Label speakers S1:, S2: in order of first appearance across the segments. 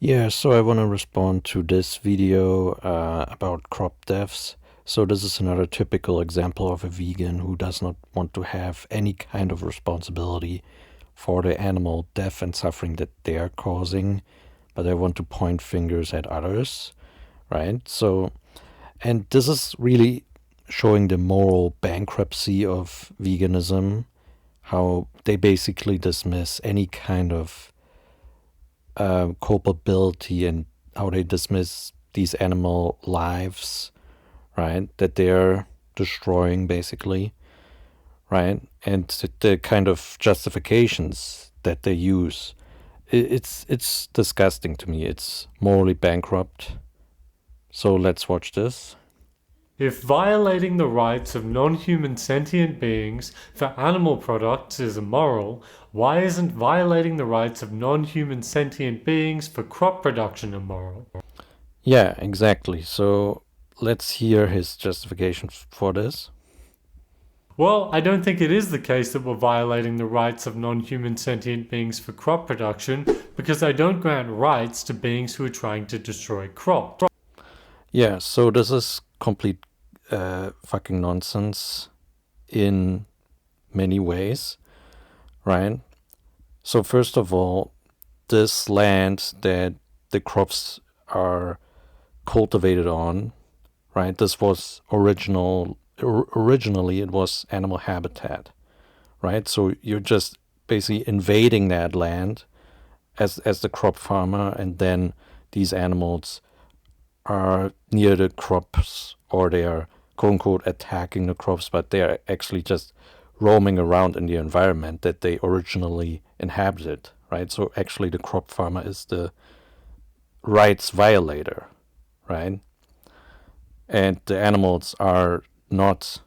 S1: Yeah, so I want to respond to this video about crop deaths. So this is another typical example of a vegan who does not want to have any kind of responsibility for the animal death and suffering that they're causing, but they want to point fingers at others, right? So, and this is really showing the moral bankruptcy of veganism, how they basically dismiss any kind of culpability and how they dismiss these animal lives, right? That they're destroying basically, right? And the kind of justifications that they use, it's disgusting to me. It's morally bankrupt. So let's watch this.
S2: If violating the rights of non-human sentient beings for animal products is immoral, why isn't violating the rights of non-human sentient beings for crop production immoral?
S1: Yeah, exactly. So let's hear his justification for this.
S2: Well, I don't think it is the case that we're violating the rights of non-human sentient beings for crop production because I don't grant rights to beings who are trying to destroy crops.
S1: Yeah, so this is complete fucking nonsense in many ways, right? So first of all, this land that the crops are cultivated on, right? This was originally it was animal habitat, right? So you're just basically invading that land as the crop farmer, and then these animals are near the crops, or they are quote unquote attacking the crops, but they are actually just roaming around in the environment that they originally inhabited, right? So actually the crop farmer is the rights violator, right? And the animals are not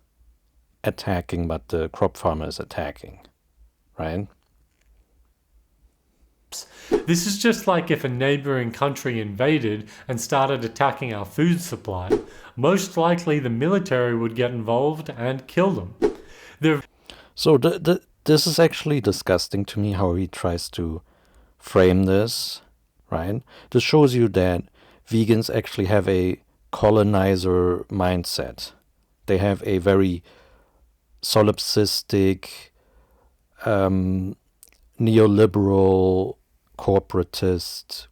S1: attacking, but the crop farmer is attacking, right?
S2: This is just like if a neighboring country invaded and started attacking our food supply. Most likely the military would get involved and kill them.
S1: So this is actually disgusting to me how he tries to frame this, right? This shows you that vegans actually have a colonizer mindset. They have a very solipsistic, neoliberal, corporatist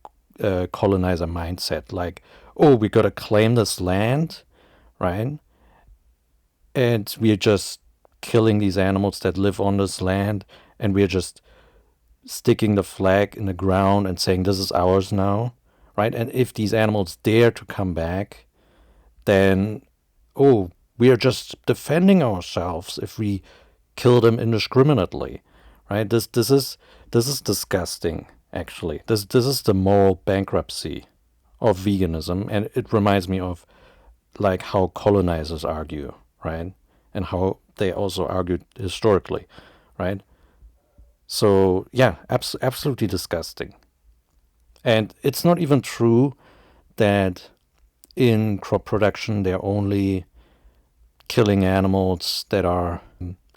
S1: colonizer mindset. Like, oh, we gotta claim this land, right? And we're just killing these animals that live on this land, and we're just sticking the flag in the ground and saying this is ours now, right? And if these animals dare to come back, then, oh, we are just defending ourselves if we kill them indiscriminately, right? This is disgusting. Actually, this is the moral bankruptcy of veganism, and it reminds me of like how colonizers argue, right? And how they also argued historically, right? So yeah, absolutely disgusting. And it's not even true that in crop production they're only killing animals that are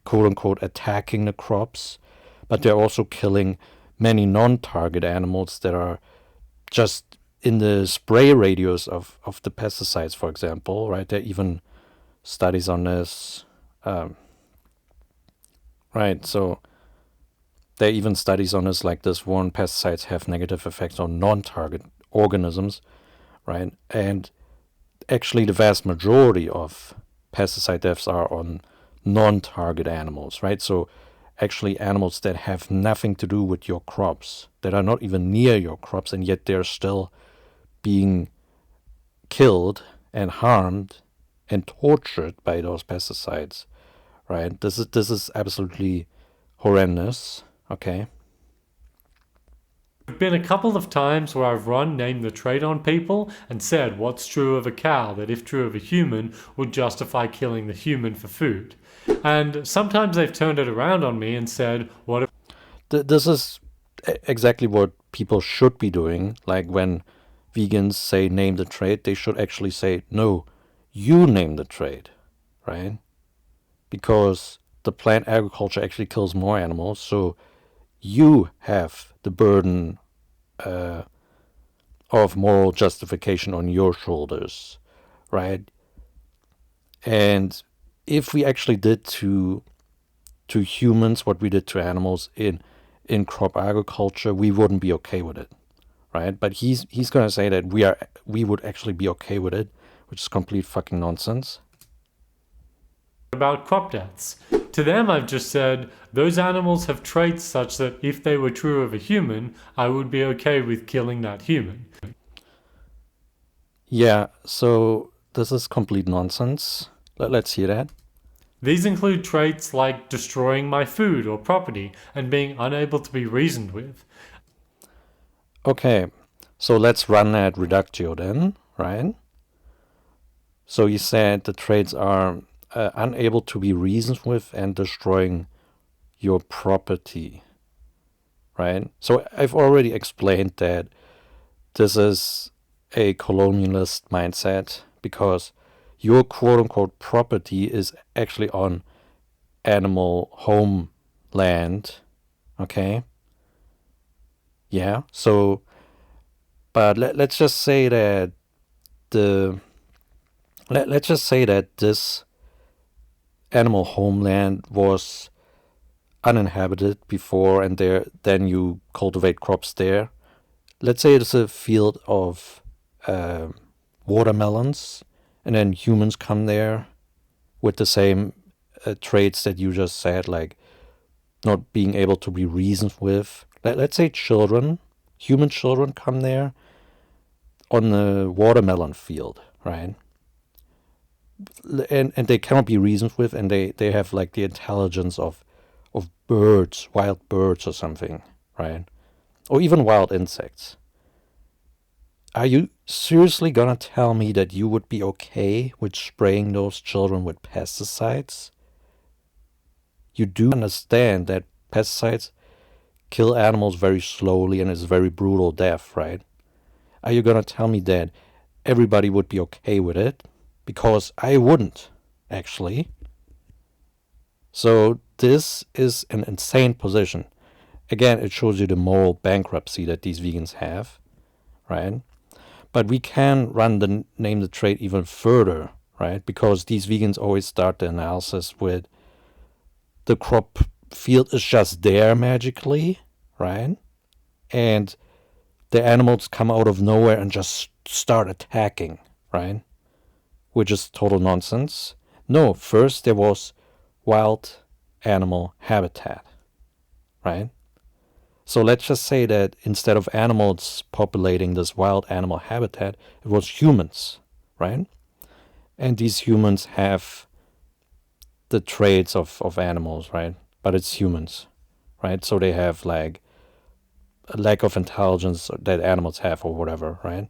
S1: quote unquote attacking the crops, but they're also killing many non-target animals that are just in the spray radius of the pesticides, for example, right? There are even studies on this, right? So there are even studies on this, like this one, pesticides have negative effects on non-target organisms, right? And actually the vast majority of pesticide deaths are on non-target animals, right? So actually animals that have nothing to do with your crops, that are not even near your crops, and yet they're still being killed and harmed and tortured by those pesticides, right? This is absolutely horrendous, okay?
S2: There have been a couple of times where I've run Name the Trade on people and said what's true of a cow that, if true of a human, would justify killing the human for food. And sometimes they've turned it around on me and said, what if
S1: This is exactly what people should be doing. Like when vegans say name the trade, they should actually say, no, you name the trade, right? Because the plant agriculture actually kills more animals, so you have the burden of moral justification on your shoulders, right? And if we actually did to humans what we did to animals in crop agriculture, we wouldn't be okay with it, right? But he's going to say that we would actually be okay with it, which is complete fucking nonsense.
S2: About crop deaths. To them, I've just said, those animals have traits such that if they were true of a human, I would be okay with killing that human.
S1: Yeah, so this is complete nonsense. Let's hear that.
S2: These include traits like destroying my food or property and being unable to be reasoned with.
S1: Okay, so let's run that reductio then, right? So you said the traits are unable to be reasoned with and destroying your property, right? So I've already explained that this is a colonialist mindset because your quote-unquote property is actually on animal homeland, okay? Yeah, so, but let's just say that let's just say that this animal homeland was uninhabited before, and then you cultivate crops there. Let's say it's a field of watermelons, and then humans come there with the same traits that you just said, like not being able to be reasoned with. Let's say human children come there on the watermelon field, right? And they cannot be reasoned with, and they have like the intelligence of birds, wild birds or something, right? Or even wild insects. Are you seriously gonna tell me that you would be okay with spraying those children with pesticides? You do understand that pesticides kill animals very slowly and is very brutal death, right? Are you gonna tell me that everybody would be okay with it? Because I wouldn't, actually. So this is an insane position. Again, it shows you the moral bankruptcy that these vegans have, right? But we can name the trait even further, right? Because these vegans always start the analysis with the crop field is just there magically, right? And the animals come out of nowhere and just start attacking, right? Which is total nonsense. No, first there was wild animal habitat, right? So let's just say that instead of animals populating this wild animal habitat, it was humans, right? And these humans have the traits of animals, right? But it's humans, right? So they have like a lack of intelligence that animals have or whatever, right?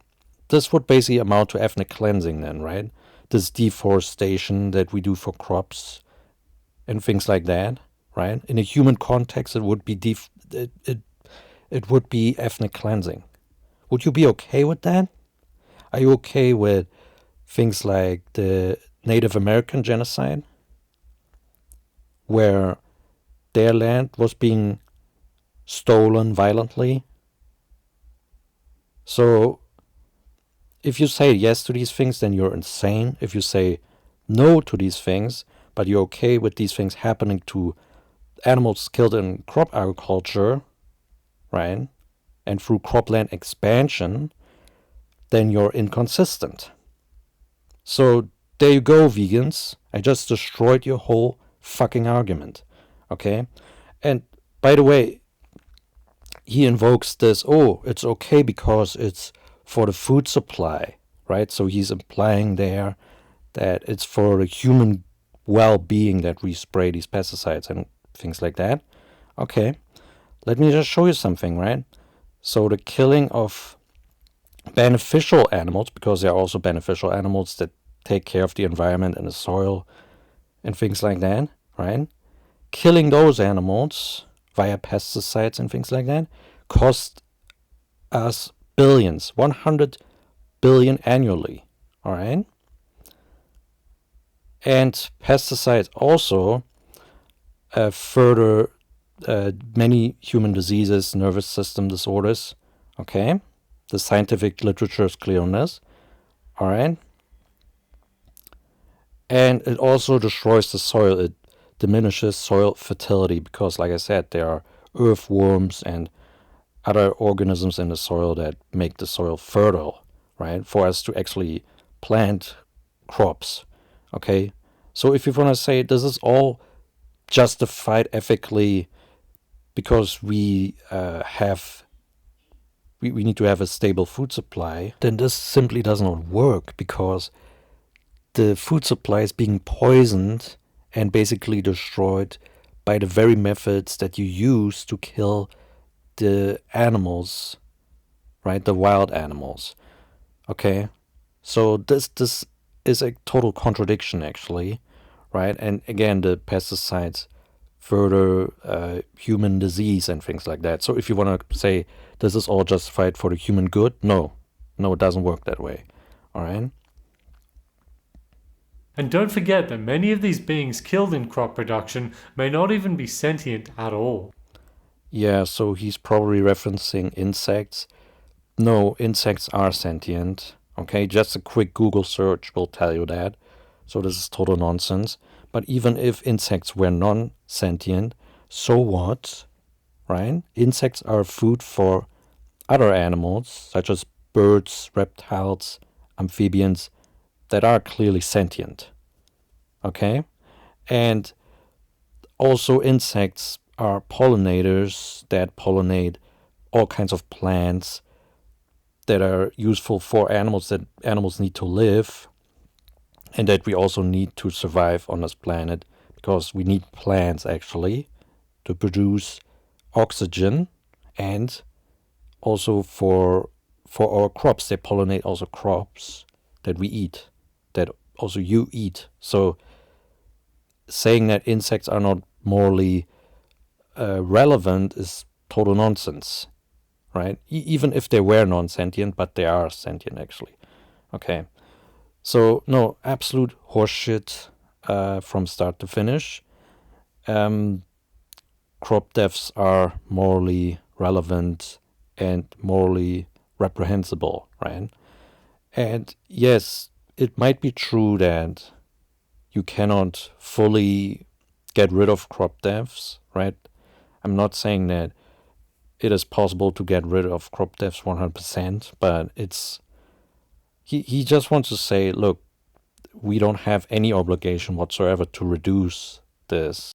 S1: This would basically amount to ethnic cleansing then, right? This deforestation that we do for crops and things like that, right? In a human context, it would be it would be ethnic cleansing. Would you be okay with that? Are you okay with things like the Native American genocide, where their land was being stolen violently? So if you say yes to these things, then you're insane. If you say no to these things, but you're okay with these things happening to animals killed in crop agriculture, right, and through cropland expansion, then you're inconsistent. So there you go, vegans. I just destroyed your whole fucking argument, okay? And by the way, he invokes this, oh, it's okay because it's for the food supply, right? So he's implying there that it's for the human well-being that we spray these pesticides and things like that. Okay, let me just show you something, right? So the killing of beneficial animals, because there are also beneficial animals that take care of the environment and the soil and things like that, right? Killing those animals via pesticides and things like that cost us billions, 100 billion annually, all right? And pesticides also further many human diseases, nervous system disorders, okay? The scientific literature is clear on this. All right. And it also destroys the soil. It diminishes soil fertility because, like I said, there are earthworms and other organisms in the soil that make the soil fertile, right, for us to actually plant crops. Okay. So if you want to say this is all justified ethically because we need to have a stable food supply, then this simply does not work because the food supply is being poisoned and basically destroyed by the very methods that you use to kill the animals, right? The wild animals. Okay? So this is a total contradiction actually, right? And again, the pesticides further human disease and things like that. So if you want to say this is all justified for the human good, no, it doesn't work that way. All right.
S2: And don't forget that many of these beings killed in crop production may not even be sentient at all.
S1: Yeah, so he's probably referencing insects. No, insects are sentient. Okay, just a quick Google search will tell you that. So this is total nonsense. But even if insects were non-sentient, so what? Right? Insects are food for other animals, such as birds, reptiles, amphibians, that are clearly sentient. Okay? And also insects are pollinators that pollinate all kinds of plants that are useful for animals that animals need to live and that we also need to survive on this planet because we need plants actually to produce oxygen and also for our crops. They pollinate also crops that we eat, that also you eat. So saying that insects are not morally relevant is total nonsense, right? Even if they were non-sentient, but they are sentient actually. Okay, so no, absolute horseshit from start to finish. Crop deaths are morally relevant and morally reprehensible, right? And yes, it might be true that you cannot fully get rid of crop deaths, right? I'm not saying that it is possible to get rid of crop deaths 100%, but he just wants to say, look, we don't have any obligation whatsoever to reduce this.